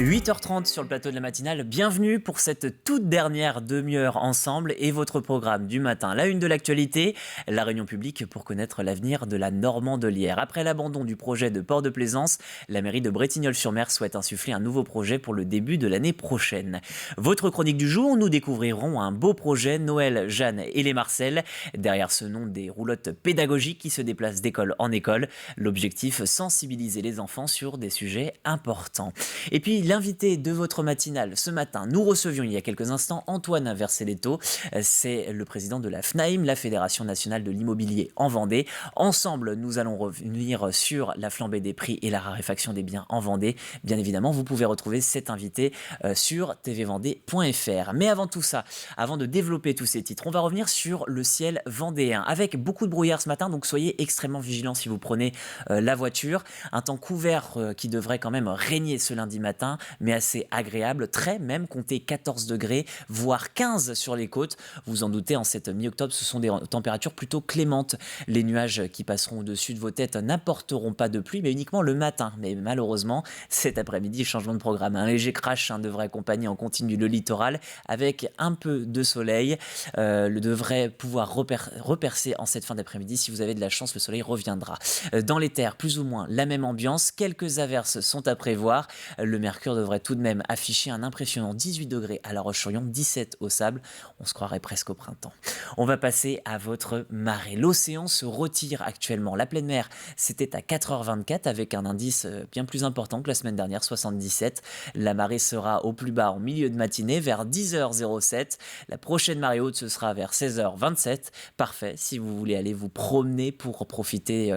8h30 sur le plateau de la matinale, bienvenue pour cette toute dernière demi-heure ensemble et votre programme du matin. La une de l'actualité, la réunion publique pour connaître l'avenir de la Normandelière. Après l'abandon du projet de port de plaisance, la mairie de Bretignolles-sur-Mer souhaite insuffler un nouveau projet pour le début de l'année prochaine. Votre chronique du jour, nous découvrirons un beau projet, Noël, Jeanne et les Marcel. Derrière ce nom, des roulottes pédagogiques qui se déplacent d'école en école. L'objectif, sensibiliser les enfants sur des sujets importants. Et puis, l'invité de votre matinale ce matin, nous recevions il y a quelques instants Antoine Verselletto, c'est le président de la FNAIM, la Fédération Nationale de l'Immobilier en Vendée. Ensemble, nous allons revenir sur la flambée des prix et la raréfaction des biens en Vendée. Bien évidemment, vous pouvez retrouver cet invité sur tvvendée.fr. Mais avant tout ça, avant de développer tous ces titres, on va revenir sur le ciel vendéen, avec beaucoup de brouillard ce matin, donc soyez extrêmement vigilants si vous prenez la voiture. Un temps couvert qui devrait quand même régner ce lundi matin, mais assez agréable, très même, comptez 14 degrés, voire 15 sur les côtes. Vous en doutez, en cette mi-octobre, ce sont des températures plutôt clémentes. Les nuages qui passeront au-dessus de vos têtes n'apporteront pas de pluie, mais uniquement le matin. Mais malheureusement, cet après-midi, changement de programme. Un léger crash devrait accompagner en continu le littoral, avec un peu de soleil. Devrait pouvoir repercer en cette fin d'après-midi. Si vous avez de la chance, le soleil reviendra. Dans les terres, plus ou moins la même ambiance. Quelques averses sont à prévoir. Le mercure devrait tout de même afficher un impressionnant 18 degrés à La Roche-sur-Yon, 17 au Sable. On se croirait presque au printemps. On va passer à votre marée. L'océan se retire actuellement. La pleine mer, c'était à 4h24 avec un indice bien plus important que la semaine dernière, 77. La marée sera au plus bas en milieu de matinée, vers 10h07. La prochaine marée haute, ce sera vers 16h27. Parfait si vous voulez aller vous promener pour profiter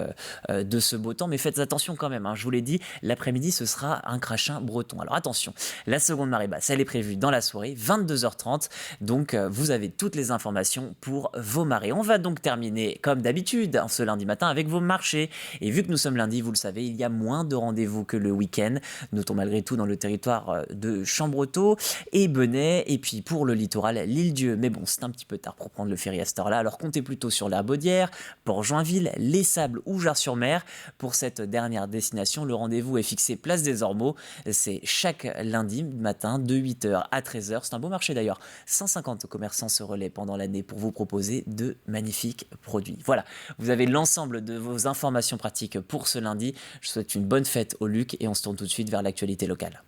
de ce beau temps. Mais faites attention quand même, je vous l'ai dit, l'après-midi, ce sera un crachin breton. Alors attention, la seconde marée basse, elle est prévue dans la soirée, 22h30. Donc vous avez toutes les informations pour vos marées. On va donc terminer comme d'habitude ce lundi matin avec vos marchés. Et vu que nous sommes lundi, vous le savez, il y a moins de rendez-vous que le week-end. Notons malgré tout dans le territoire de Chambretot et Benay. Et puis pour le littoral, l'Île-Dieu. Mais bon, c'est un petit peu tard pour prendre le ferry à cette heure-là. Alors comptez plutôt sur la Baudière, Port-Joinville, Les Sables ou Jars-sur-Mer. Pour cette dernière destination, le rendez-vous est fixé place des Ormeaux. C'est chaque lundi matin de 8h à 13h. C'est un beau marché d'ailleurs. 150 commerçants se relaient pendant l'année pour vous proposer de magnifiques produits. Voilà, vous avez l'ensemble de vos informations pratiques pour ce lundi. Je vous souhaite une bonne fête au Luc et on se tourne tout de suite vers l'actualité locale.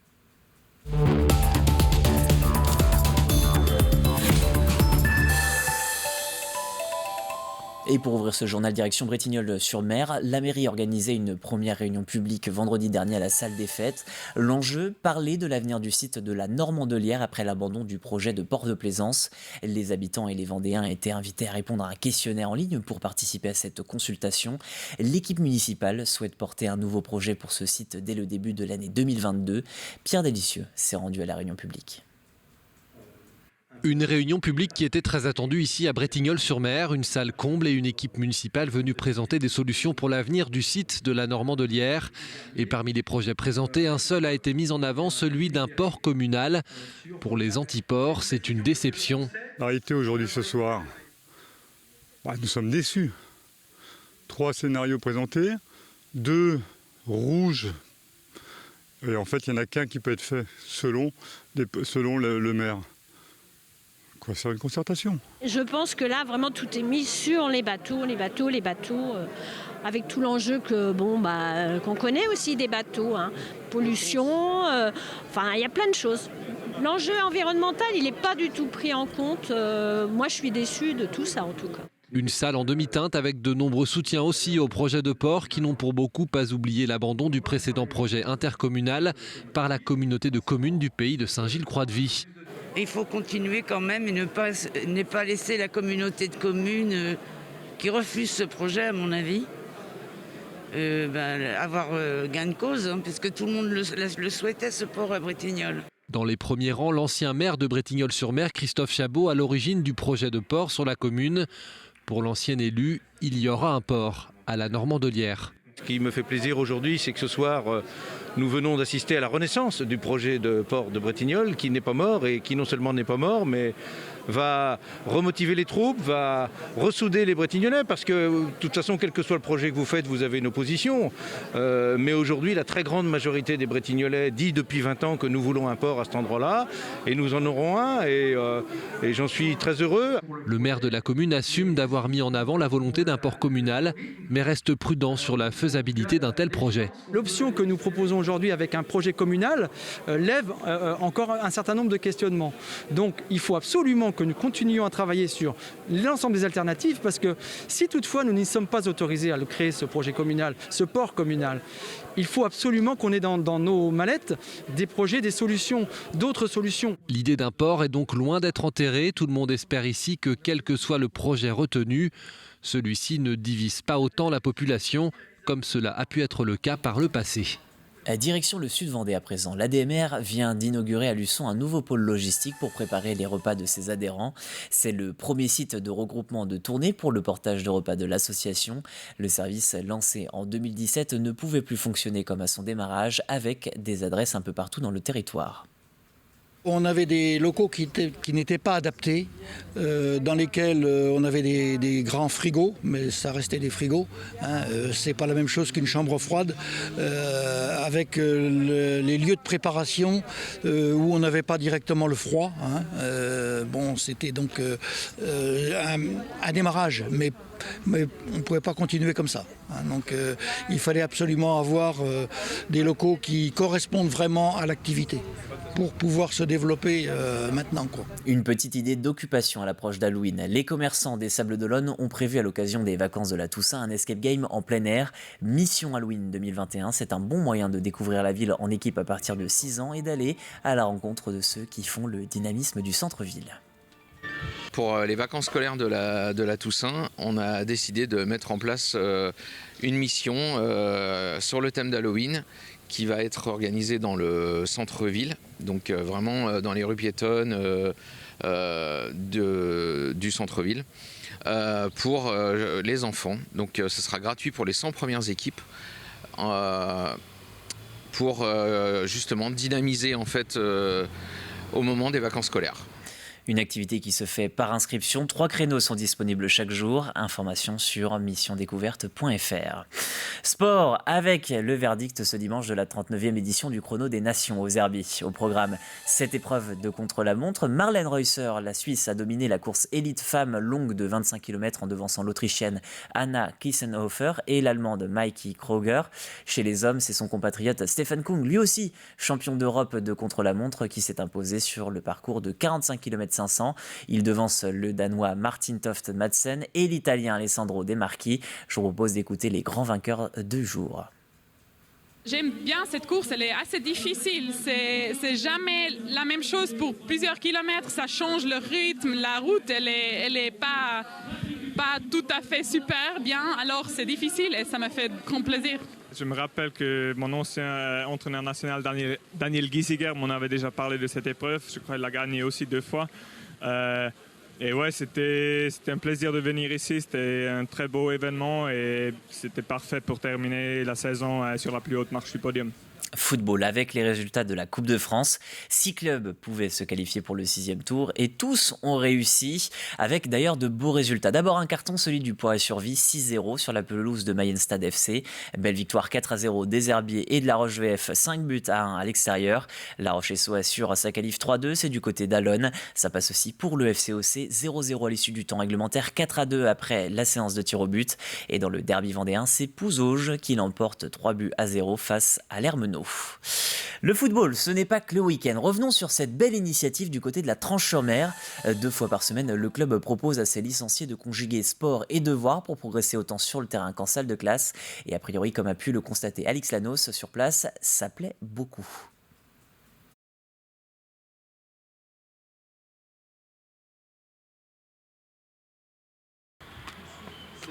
Et pour ouvrir ce journal, direction Bretignolles-sur-Mer, la mairie organisait une première réunion publique vendredi dernier à la salle des fêtes. L'enjeu, parler de l'avenir du site de la Normandelière après l'abandon du projet de port de plaisance. Les habitants et les Vendéens étaient invités à répondre à un questionnaire en ligne pour participer à cette consultation. L'équipe municipale souhaite porter un nouveau projet pour ce site dès le début de l'année 2022. Pierre Delicieux s'est rendu à la réunion publique. Une réunion publique qui était très attendue ici à Bretignolles-sur-Mer, une salle comble et une équipe municipale venue présenter des solutions pour l'avenir du site de la Normandelière. Et parmi les projets présentés, un seul a été mis en avant, celui d'un port communal. Pour les antiports, c'est une déception. La réalité aujourd'hui ce soir, nous sommes déçus. 3 scénarios présentés, 2 rouges. Et en fait, il n'y en a qu'un qui peut être fait selon le maire. Quoi, c'est une concertation. Je pense que là, vraiment, tout est mis sur les bateaux, avec tout l'enjeu qu'on connaît aussi des bateaux. Pollution, il y a plein de choses. L'enjeu environnemental, il n'est pas du tout pris en compte. Moi, je suis déçue de tout ça, en tout cas. Une salle en demi-teinte avec de nombreux soutiens aussi au projet de port qui n'ont pour beaucoup pas oublié l'abandon du précédent projet intercommunal par la communauté de communes du pays de Saint-Gilles-Croix-de-Vie. Il faut continuer quand même et ne pas laisser la communauté de communes qui refuse ce projet, à mon avis, avoir gain de cause, puisque tout le monde le souhaitait, ce port à Bretignolles. Dans les premiers rangs, l'ancien maire de Bretignolles-sur-Mer, Christophe Chabot, à l'origine du projet de port sur la commune. Pour l'ancien élu, il y aura un port à la Normandelière. Ce qui me fait plaisir aujourd'hui, c'est que ce soir, nous venons d'assister à la renaissance du projet de port de Bretignolles, qui n'est pas mort et qui non seulement n'est pas mort, mais va remotiver les troupes, va ressouder les Bretignolais, parce que de toute façon, quel que soit le projet que vous faites, vous avez une opposition. Mais aujourd'hui, la très grande majorité des Bretignolais dit depuis 20 ans que nous voulons un port à cet endroit-là, et nous en aurons un, et j'en suis très heureux. Le maire de la commune assume d'avoir mis en avant la volonté d'un port communal, mais reste prudent sur la faisabilité d'un tel projet. L'option que nous proposons aujourd'hui avec un projet communal lève encore un certain nombre de questionnements. Donc il faut absolument que nous continuions à travailler sur l'ensemble des alternatives, parce que si toutefois nous n'y sommes pas autorisés à le créer, ce projet communal, ce port communal, il faut absolument qu'on ait dans nos mallettes des projets, des solutions, d'autres solutions. L'idée d'un port est donc loin d'être enterrée. Tout le monde espère ici que quel que soit le projet retenu, celui-ci ne divise pas autant la population, comme cela a pu être le cas par le passé. Direction le sud Vendée à présent. L'ADMR vient d'inaugurer à Luçon un nouveau pôle logistique pour préparer les repas de ses adhérents. C'est le premier site de regroupement de tournée pour le portage de repas de l'association. Le service lancé en 2017 ne pouvait plus fonctionner comme à son démarrage, avec des adresses un peu partout dans le territoire. On avait des locaux qui n'étaient pas adaptés, dans lesquels on avait des grands frigos, mais ça restait des frigos. C'est pas la même chose qu'une chambre froide, avec les lieux de préparation où on n'avait pas directement le froid. C'était donc un démarrage, mais on ne pouvait pas continuer comme ça. Donc il fallait absolument avoir des locaux qui correspondent vraiment à l'activité pour pouvoir se développer maintenant. Une petite idée d'occupation à l'approche d'Halloween. Les commerçants des Sables d'Olonne ont prévu à l'occasion des vacances de la Toussaint un escape game en plein air. Mission Halloween 2021, c'est un bon moyen de découvrir la ville en équipe à partir de 6 ans et d'aller à la rencontre de ceux qui font le dynamisme du centre-ville. Pour les vacances scolaires de la Toussaint, on a décidé de mettre en place une mission sur le thème d'Halloween qui va être organisée dans le centre-ville, donc vraiment dans les rues piétonnes du centre-ville, pour les enfants. Donc ce sera gratuit pour les 100 premières équipes pour justement dynamiser en fait au moment des vacances scolaires. Une activité qui se fait par inscription. 3 créneaux sont disponibles chaque jour. Information sur missiondécouverte.fr. Sport avec le verdict ce dimanche de la 39e édition du Chrono des Nations aux Herbies. Au programme, 7 épreuves de contre-la-montre. Marlène Reusser, la Suisse, a dominé la course élite femme longue de 25 km en devançant l'Autrichienne Anna Kissenhofer et l'Allemande Maiki Kroger. Chez les hommes, c'est son compatriote Stefan Kung, lui aussi champion d'Europe de contre-la-montre, qui s'est imposé sur le parcours de 45 km 500. Il devance le Danois Martin Toft Madsen et l'Italien Alessandro De Marchi. Je vous propose d'écouter les grands vainqueurs du jour. J'aime bien cette course, elle est assez difficile. C'est jamais la même chose pour plusieurs kilomètres. Ça change le rythme, la route, elle est pas tout à fait super bien. Alors c'est difficile et ça me fait grand plaisir. Je me rappelle que mon ancien entraîneur national, Daniel Giesiger, m'en avait déjà parlé de cette épreuve. Je crois qu'il l'a gagné aussi 2 fois. Et ouais, c'était un plaisir de venir ici. C'était un très beau événement et c'était parfait pour terminer la saison sur la plus haute marche du podium. Football, avec les résultats de la Coupe de France, 6 clubs pouvaient se qualifier pour le 6e tour et tous ont réussi, avec d'ailleurs de beaux résultats. D'abord un carton, celui du Poiret-sur-Vie, 6-0 sur la pelouse de Mayenstad FC. Belle victoire 4-0 des Herbiers et de La Roche VF, 5-1 à l'extérieur. La Roche-SO assure sa qualif 3-2, c'est du côté d'Allonne. Ça passe aussi pour le FCOC, 0-0 à l'issue du temps réglementaire, 4-2 après la séance de tir au but. Et dans le derby vendéen, c'est Pouzauges qui l'emporte 3-0 face à l'Ermenau. Le football, ce n'est pas que le week-end. Revenons sur cette belle initiative du côté de la Tranche-sur-Mer. 2 fois par semaine, le club propose à ses licenciés de conjuguer sport et devoir pour progresser autant sur le terrain qu'en salle de classe. Et a priori, comme a pu le constater Alix Lanos sur place, ça plaît beaucoup.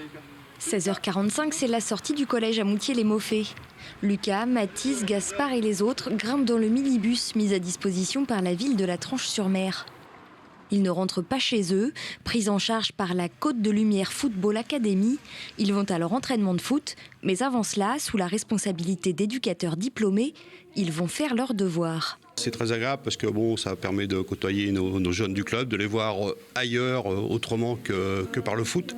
« 16h45, c'est la sortie du collège à Moutier-les-Mauffets. Lucas, Mathis, Gaspard et les autres grimpent dans le minibus mis à disposition par la ville de la Tranche-sur-Mer. Ils ne rentrent pas chez eux. Pris en charge par la Côte de Lumière Football Academy, ils vont à leur entraînement de foot. Mais avant cela, sous la responsabilité d'éducateurs diplômés, ils vont faire leurs devoirs. C'est très agréable parce que ça permet de côtoyer nos jeunes du club, de les voir ailleurs autrement que par le foot.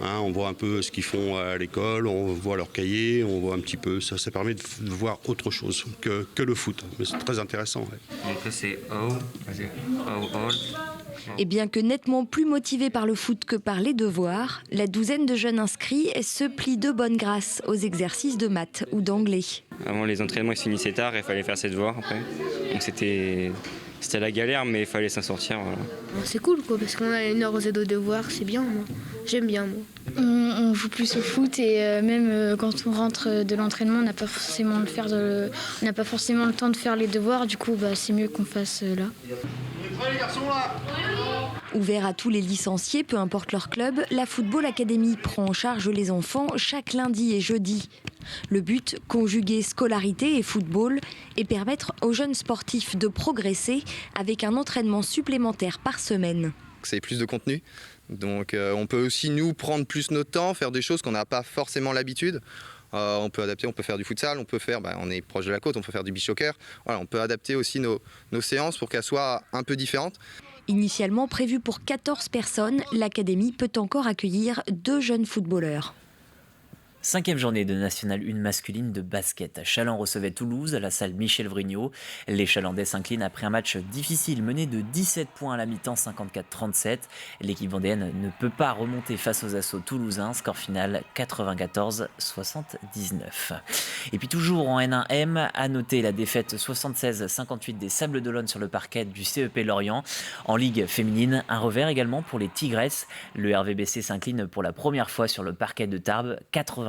On voit un peu ce qu'ils font à l'école, on voit leurs cahiers, on voit un petit peu. Ça permet de voir autre chose que le foot. Mais c'est très intéressant. Ouais. Donc c'est all. Et bien que nettement plus motivés par le foot que par les devoirs, la douzaine de jeunes inscrits se plient de bonne grâce aux exercices de maths ou d'anglais. Avant les entraînements, ils se finissaient tard et il fallait faire ses devoirs après. Donc c'était la galère, mais il fallait s'en sortir. Voilà. C'est cool quoi, parce qu'on a une heure aux devoirs, c'est bien. Moi. J'aime bien moi. On joue plus au foot et même quand on rentre de l'entraînement, on n'a pas forcément le temps de faire les devoirs. Du coup, c'est mieux qu'on fasse là. Les garçons là. Ouvert à tous les licenciés, peu importe leur club, la Football Academy prend en charge les enfants chaque lundi et jeudi. Le but, conjuguer scolarité et football et permettre aux jeunes sportifs de progresser avec un entraînement supplémentaire par semaine. C'est plus de contenu, donc on peut aussi nous prendre plus notre temps, faire des choses qu'on n'a pas forcément l'habitude. On peut adapter, on peut faire du futsal, on peut faire, on est proche de la côte, on peut faire du beach soccer. Voilà, on peut adapter aussi nos séances pour qu'elles soient un peu différentes. Initialement prévue pour 14 personnes, l'académie peut encore accueillir 2 jeunes footballeurs. 5e journée de National 1 masculine de basket. Chalon recevait Toulouse à la salle Michel Vrignot. Les Chalandais s'inclinent après un match difficile mené de 17 points à la mi-temps, 54-37. L'équipe vendéenne ne peut pas remonter face aux assauts toulousains. Score final 94-79. Et puis toujours en N1M, à noter la défaite 76-58 des Sables d'Olonne sur le parquet du CEP Lorient. En Ligue féminine, un revers également pour les Tigresses. Le RVBC s'incline pour la première fois sur le parquet de Tarbes, 83-78.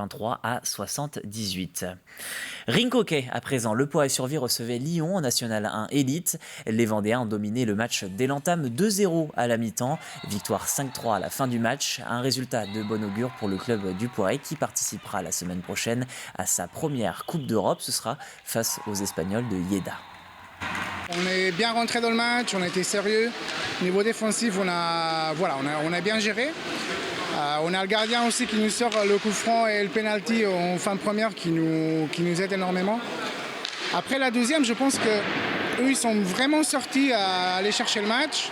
Rink hockey à présent, le Poids-et-Survie recevait Lyon en National 1 Élite. Les Vendéens ont dominé le match dès l'entame, 2-0 à la mi-temps. Victoire 5-3 à la fin du match. Un résultat de bon augure pour le club du Poiret qui participera la semaine prochaine à sa première Coupe d'Europe. Ce sera face aux Espagnols de Lleida. On est bien rentré dans le match, on a été sérieux. Niveau défensif, on a bien géré. On a le gardien aussi qui nous sort le coup franc et le penalty en fin de première qui nous aide énormément. Après la deuxième, je pense qu'eux ils sont vraiment sortis à aller chercher le match.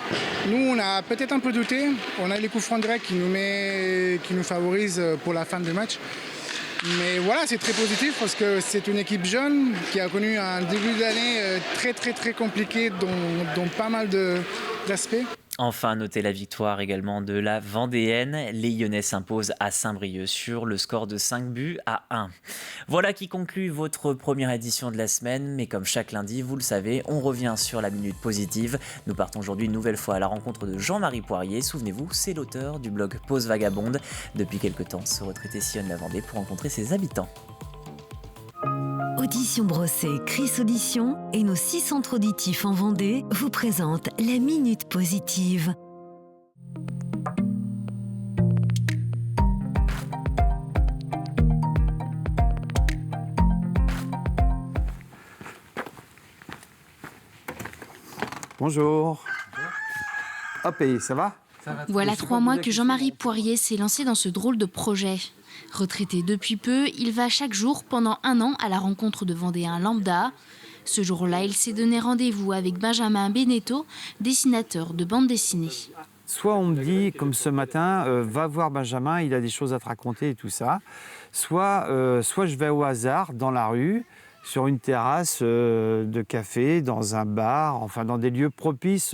Nous, on a peut-être un peu douté. On a les coups francs directs qui nous favorisent pour la fin du match. Mais voilà, c'est très positif parce que c'est une équipe jeune qui a connu un début d'année très très très compliqué dont pas mal d'aspects. Enfin, notez la victoire également de la Vendéenne. Les Lyonnais s'imposent à Saint-Brieuc sur le score de 5-1. Voilà qui conclut votre première édition de la semaine. Mais comme chaque lundi, vous le savez, on revient sur la Minute Positive. Nous partons aujourd'hui une nouvelle fois à la rencontre de Jean-Marie Poirier. Souvenez-vous, c'est l'auteur du blog Pause Vagabonde. Depuis quelque temps, ce retraité sillonne la Vendée pour rencontrer ses habitants. Audition Brossée, Chris Audition et nos 6 centres auditifs en Vendée vous présentent la Minute Positive. Bonjour. Hop, et ça va ? Voilà 3 mois que Jean-Marie Poirier s'est lancé dans ce drôle de projet. Retraité depuis peu, il va chaque jour pendant 1 an à la rencontre de Vendéens lambda. Ce jour-là, il s'est donné rendez-vous avec Benjamin Beneteau, dessinateur de bande dessinée. Soit on me dit, comme ce matin, va voir Benjamin, il a des choses à te raconter et tout ça. Soit je vais au hasard dans la rue, sur une terrasse de café, dans un bar, enfin dans des lieux propices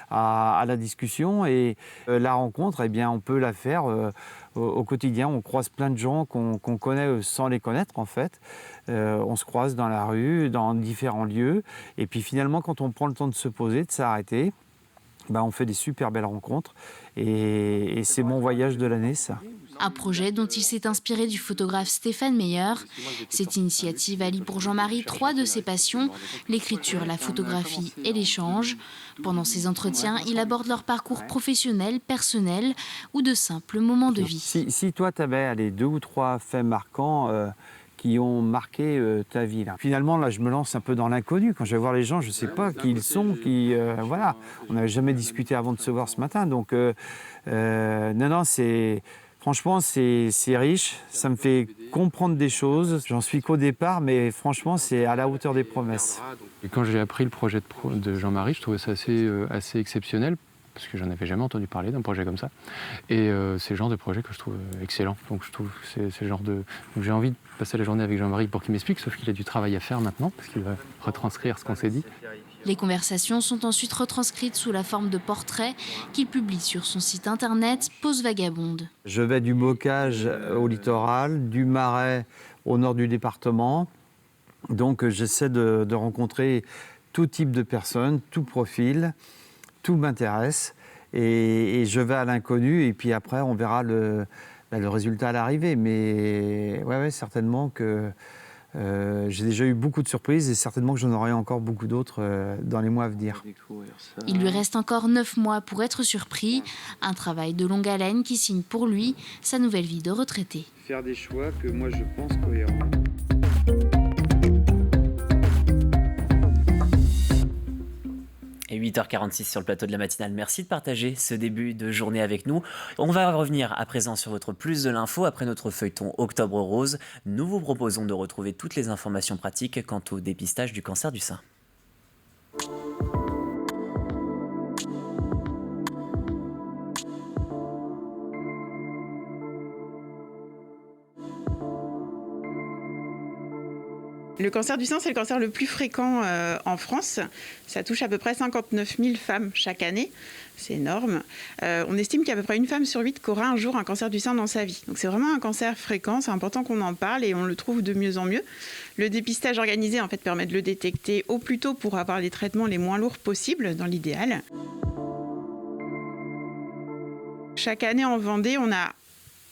à la discussion. Et la rencontre, eh bien, on peut la faire au quotidien. On croise plein de gens qu'on connaît sans les connaître, en fait. On se croise dans la rue, dans différents lieux. Et puis finalement, quand on prend le temps de se poser, de s'arrêter, on fait des super belles rencontres. Et c'est mon voyage de l'année, ça. Un projet dont il s'est inspiré du photographe Stéphane Meyer. Cette initiative allie pour Jean-Marie 3 de ses passions, l'écriture, la photographie et l'échange. Pendant ces entretiens, il aborde leur parcours professionnel, personnel ou de simples moments de vie. Si toi, tu avais 2 ou 3 faits marquants qui ont marqué ta vie là. Finalement, là, je me lance un peu dans l'inconnu. Quand je vais voir les gens, je ne sais pas qui ils sont, voilà. On n'avait jamais discuté avant de se voir ce matin. Donc, non, franchement, c'est riche. Ça me fait comprendre des choses. J'en suis qu'au départ, mais franchement, c'est à la hauteur des promesses. Et quand j'ai appris le projet de Jean-Marie, je trouvais ça assez exceptionnel, parce que j'en avais jamais entendu parler d'un projet comme ça. Et c'est le genre de projet que je trouve excellent. Donc je trouve que c'est le genre de... Donc j'ai envie de passer la journée avec Jean-Marie pour qu'il m'explique, sauf qu'il a du travail à faire maintenant, parce qu'il va retranscrire ce qu'on s'est dit. Les conversations sont ensuite retranscrites sous la forme de portraits qu'il publie sur son site internet Pause Vagabonde. Je vais du bocage au littoral, du Marais au nord du département. Donc j'essaie de rencontrer tout type de personnes, tout profil, tout m'intéresse. Et je vais à l'inconnu et puis après on verra le résultat à l'arrivée. Mais ouais, certainement que j'ai déjà eu beaucoup de surprises et certainement que j'en aurai encore beaucoup d'autres dans les mois à venir. Il lui reste encore 9 mois pour être surpris. Un travail de longue haleine qui signe pour lui sa nouvelle vie de retraité. Faire des choix que moi je pense cohérents. Et 8h46 sur le plateau de la matinale. Merci de partager ce début de journée avec nous. On va revenir à présent sur votre plus de l'info. Après notre feuilleton Octobre Rose, nous vous proposons de retrouver toutes les informations pratiques quant au dépistage du cancer du sein. Le cancer du sein, c'est le cancer le plus fréquent en France. Ça touche à peu près 59 000 femmes chaque année. C'est énorme. On estime qu'il y a à peu près une femme sur 8 qui aura un jour un cancer du sein dans sa vie. Donc c'est vraiment un cancer fréquent, c'est important qu'on en parle et on le trouve de mieux en mieux. Le dépistage organisé en fait, permet de le détecter au plus tôt pour avoir les traitements les moins lourds possibles dans l'idéal. Chaque année en Vendée, on a,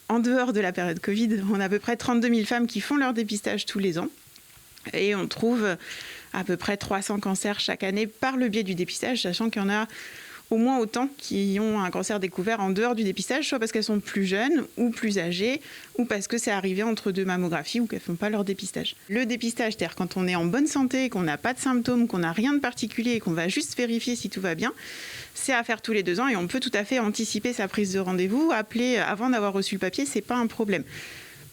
en dehors de la période Covid, on a à peu près 32 000 femmes qui font leur dépistage tous les ans. Et on trouve à peu près 300 cancers chaque année par le biais du dépistage, sachant qu'il y en a au moins autant qui ont un cancer découvert en dehors du dépistage, soit parce qu'elles sont plus jeunes ou plus âgées, ou parce que c'est arrivé entre 2 mammographies ou qu'elles ne font pas leur dépistage. Le dépistage, c'est-à-dire quand on est en bonne santé, qu'on n'a pas de symptômes, qu'on n'a rien de particulier et qu'on va juste vérifier si tout va bien, c'est à faire tous les 2 ans et on peut tout à fait anticiper sa prise de rendez-vous, appeler avant d'avoir reçu le papier, c'est pas un problème.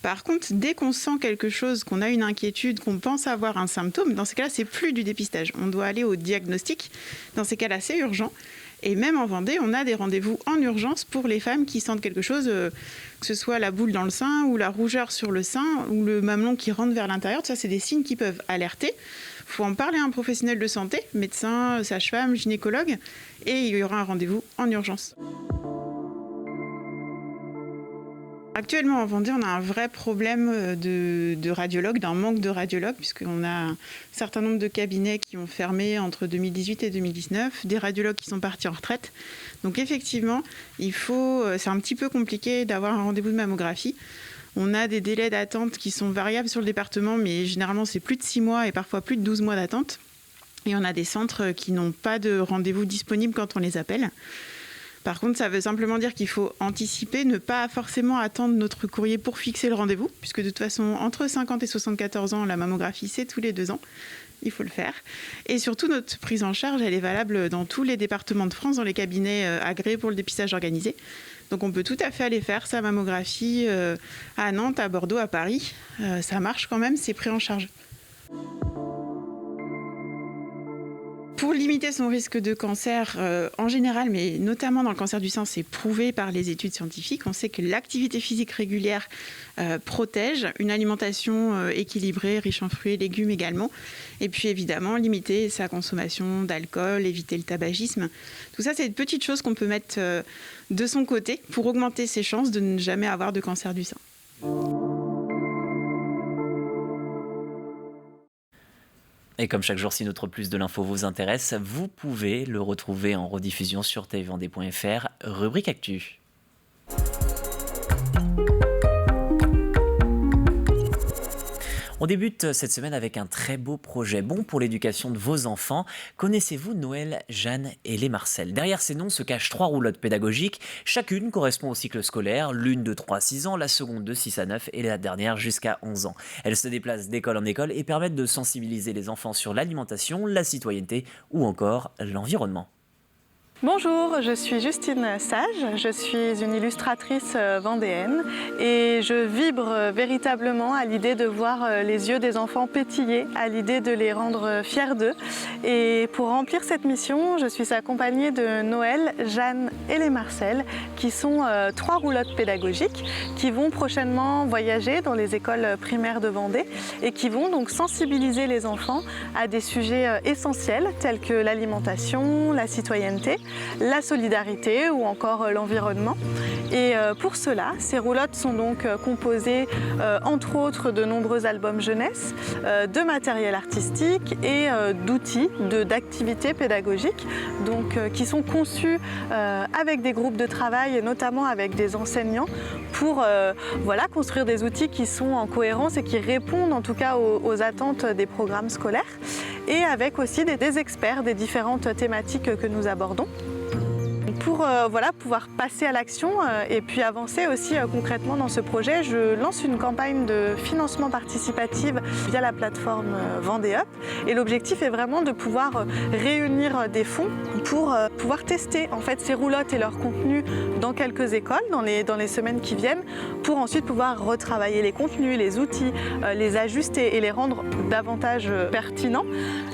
Par contre, dès qu'on sent quelque chose, qu'on a une inquiétude, qu'on pense avoir un symptôme, dans ces cas-là, c'est plus du dépistage. On doit aller au diagnostic. Dans ces cas-là, c'est urgent. Et même en Vendée, on a des rendez-vous en urgence pour les femmes qui sentent quelque chose, que ce soit la boule dans le sein ou la rougeur sur le sein ou le mamelon qui rentre vers l'intérieur. Ça, c'est des signes qui peuvent alerter. Il faut en parler à un professionnel de santé, médecin, sage-femme, gynécologue, et il y aura un rendez-vous en urgence. Actuellement en Vendée, on a un vrai problème de radiologues, d'un manque de radiologues, puisqu'on a un certain nombre de cabinets qui ont fermé entre 2018 et 2019, des radiologues qui sont partis en retraite. Donc effectivement, c'est un petit peu compliqué d'avoir un rendez-vous de mammographie. On a des délais d'attente qui sont variables sur le département, mais généralement c'est plus de 6 mois et parfois plus de 12 mois d'attente. Et on a des centres qui n'ont pas de rendez-vous disponible quand on les appelle. Par contre, ça veut simplement dire qu'il faut anticiper, ne pas forcément attendre notre courrier pour fixer le rendez-vous, puisque de toute façon, entre 50 et 74 ans, la mammographie, c'est tous les 2 ans. Il faut le faire. Et surtout, notre prise en charge, elle est valable dans tous les départements de France, dans les cabinets agréés pour le dépistage organisé. Donc on peut tout à fait aller faire sa mammographie à Nantes, à Bordeaux, à Paris. Ça marche quand même, c'est pris en charge. Pour limiter son risque de cancer en général, mais notamment dans le cancer du sein, c'est prouvé par les études scientifiques. On sait que l'activité physique régulière protège, une alimentation équilibrée, riche en fruits et légumes également. Et puis évidemment, limiter sa consommation d'alcool, éviter le tabagisme. Tout ça, c'est de petites choses qu'on peut mettre de son côté pour augmenter ses chances de ne jamais avoir de cancer du sein. Et comme chaque jour, si notre plus de l'info vous intéresse, vous pouvez le retrouver en rediffusion sur tvvendée.fr, rubrique Actu. On débute cette semaine avec un très beau projet bon pour l'éducation de vos enfants. Connaissez-vous Noël, Jeanne et les Marcel? Derrière ces noms se cachent 3 roulottes pédagogiques. Chacune correspond au cycle scolaire, l'une de 3 à 6 ans, la seconde de 6 à 9 et la dernière jusqu'à 11 ans. Elles se déplacent d'école en école et permettent de sensibiliser les enfants sur l'alimentation, la citoyenneté ou encore l'environnement. Bonjour, je suis Justine Sage, je suis une illustratrice vendéenne et je vibre véritablement à l'idée de voir les yeux des enfants pétiller, à l'idée de les rendre fiers d'eux. Et pour remplir cette mission, je suis accompagnée de Noël, Jeanne et les Marcel, qui sont 3 roulottes pédagogiques qui vont prochainement voyager dans les écoles primaires de Vendée et qui vont donc sensibiliser les enfants à des sujets essentiels tels que l'alimentation, la citoyenneté, la solidarité ou encore l'environnement. Et pour cela, ces roulottes sont donc composées entre autres de nombreux albums jeunesse, de matériel artistique et d'outils, d'activités pédagogiques donc, qui sont conçus avec des groupes de travail et notamment avec des enseignants pour voilà, construire des outils qui sont en cohérence et qui répondent en tout cas aux attentes des programmes scolaires et avec aussi des experts des différentes thématiques que nous abordons. Pour voilà, pouvoir passer à l'action et puis avancer aussi concrètement dans ce projet, je lance une campagne de financement participatif via la plateforme Vendée Up. Et l'objectif est vraiment de pouvoir réunir des fonds pour pouvoir tester en fait, ces roulottes et leur contenu dans quelques écoles dans les semaines qui viennent pour ensuite pouvoir retravailler les contenus, les outils, les ajuster et les rendre davantage pertinents.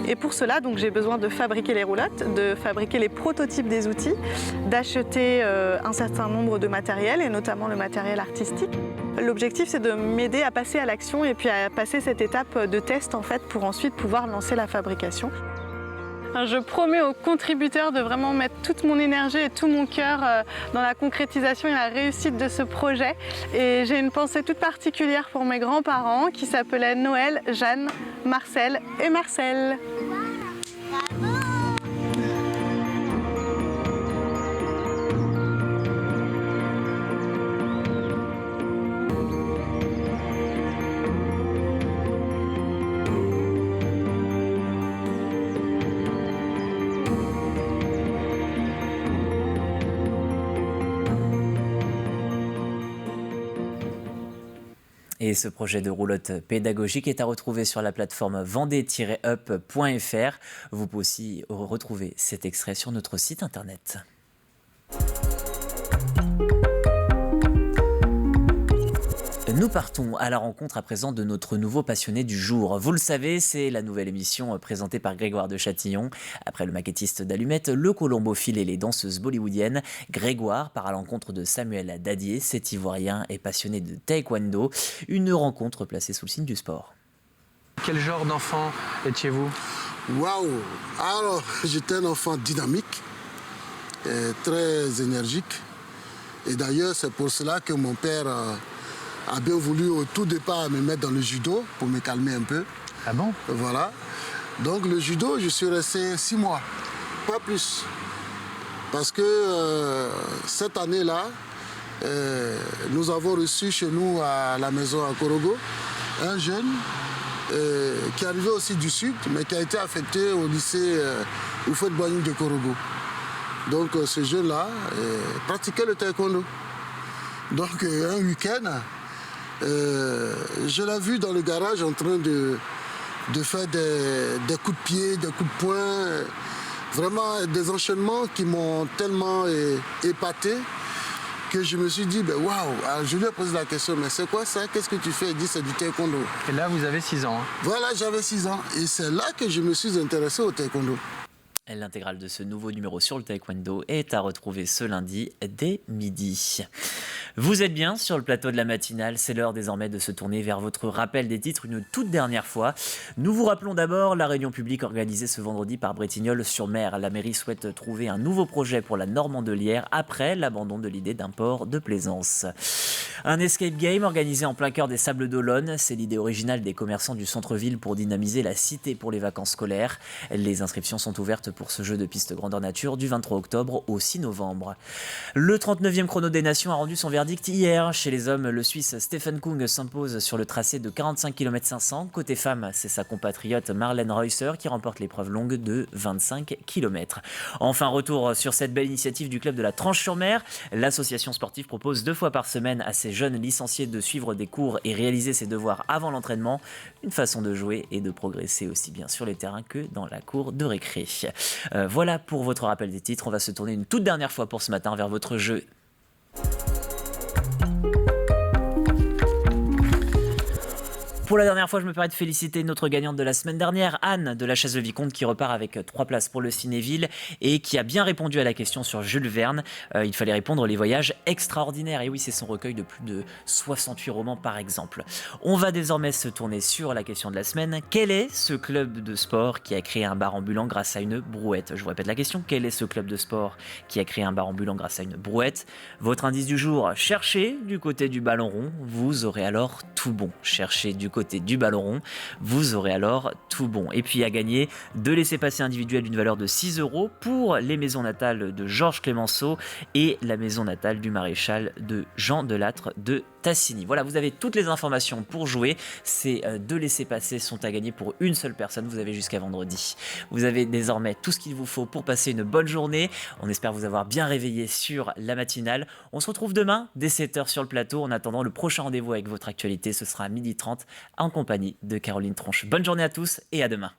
Et pour cela, donc, j'ai besoin de fabriquer les roulottes, de fabriquer les prototypes des outils, d'acheter un certain nombre de matériel et notamment le matériel artistique. L'objectif c'est de m'aider à passer à l'action et puis à passer cette étape de test en fait pour ensuite pouvoir lancer la fabrication. Je promets aux contributeurs de vraiment mettre toute mon énergie et tout mon cœur dans la concrétisation et la réussite de ce projet. Et j'ai une pensée toute particulière pour mes grands-parents qui s'appelaient Noël, Jeanne, Marcel et Marcel. Et ce projet de roulotte pédagogique est à retrouver sur la plateforme vendée-up.fr. Vous pouvez aussi retrouver cet extrait sur notre site internet. Nous partons à la rencontre à présent de notre nouveau passionné du jour. Vous le savez, c'est la nouvelle émission présentée par Grégoire de Châtillon. Après le maquettiste d'allumettes, le colombophile et les danseuses bollywoodiennes, Grégoire part à l'encontre de Samuel Dadier, cet Ivoirien est passionné de taekwondo. Une rencontre placée sous le signe du sport. Quel genre d'enfant étiez-vous? Waouh! Alors, j'étais un enfant dynamique, très énergique. Et d'ailleurs, c'est pour cela que mon père a bien voulu au tout départ me mettre dans le judo pour me calmer un peu. Ah bon? Voilà. Donc le judo, je suis resté 6 mois, pas plus. Parce que cette année-là, nous avons reçu chez nous à la maison à Korogo un jeune qui arrivait aussi du sud, mais qui a été affecté au lycée Houphouët-Boigny de Korogo. Donc ce jeune-là pratiquait le taekwondo. Donc un week-end, je l'ai vu dans le garage en train de faire des coups de pied, des coups de poing, vraiment des enchaînements qui m'ont tellement épaté que je me suis dit, ben waouh. Alors je lui ai posé la question, mais c'est quoi ça? Qu'est-ce que tu fais? Il dit, c'est du taekwondo. Et là, vous avez 6 ans. Hein. Voilà, j'avais 6 ans. Et c'est là que je me suis intéressé au taekwondo. L'intégrale de ce nouveau numéro sur le taekwondo est à retrouver ce lundi dès midi. Vous êtes bien sur le plateau de la matinale, c'est l'heure désormais de se tourner vers votre rappel des titres une toute dernière fois. Nous vous rappelons d'abord la réunion publique organisée ce vendredi par Bretignolles-sur-Mer. La mairie souhaite trouver un nouveau projet pour la Normandelière après l'abandon de l'idée d'un port de plaisance. Un escape game organisé en plein cœur des Sables d'Olonne, c'est l'idée originale des commerçants du centre-ville pour dynamiser la cité pour les vacances scolaires. Les inscriptions sont ouvertes pour ce jeu de piste grandeur nature du 23 octobre au 6 novembre. Le 39e chrono des nations a rendu son verdict verdict hier. Chez les hommes, le Suisse Stephen Kung s'impose sur le tracé de 45 km 500. Côté femmes, c'est sa compatriote Marlène Reusser qui remporte l'épreuve longue de 25 km. Enfin, retour sur cette belle initiative du club de la Tranche-sur-Mer. L'association sportive propose 2 fois par semaine à ses jeunes licenciés de suivre des cours et réaliser ses devoirs avant l'entraînement. Une façon de jouer et de progresser aussi bien sur les terrains que dans la cour de récré. Voilà pour votre rappel des titres. On va se tourner une toute dernière fois pour ce matin vers votre jeu. Pour la dernière fois, je me permets de féliciter notre gagnante de la semaine dernière, Anne de la Chaise Le Vicomte, qui repart avec 3 places pour le Cinéville et qui a bien répondu à la question sur Jules Verne. Il fallait répondre les voyages extraordinaires. Et oui, c'est son recueil de plus de 68 romans par exemple. On va désormais se tourner sur la question de la semaine. Quel est ce club de sport qui a créé un bar ambulant grâce à une brouette? Je vous répète la question. Quel est ce club de sport qui a créé un bar ambulant grâce à une brouette? Votre indice du jour, cherchez du côté du ballon rond. Vous aurez alors tout bon. Cherchez du côté du ballon rond, vous aurez alors tout bon. Et puis à gagner 2 laissez-passer individuels d'une valeur de 6 € pour les maisons natales de Georges Clémenceau et la maison natale du maréchal de Jean Delattre de Tassigny. Voilà, vous avez toutes les informations pour jouer. Ces 2 laissez-passer sont à gagner pour une seule personne. Vous avez jusqu'à vendredi. Vous avez désormais tout ce qu'il vous faut pour passer une bonne journée. On espère vous avoir bien réveillé sur la matinale. On se retrouve demain dès 7h sur le plateau. En attendant, le prochain rendez-vous avec votre actualité, ce sera à 12h30 en compagnie de Caroline Tronche. Bonne journée à tous et à demain.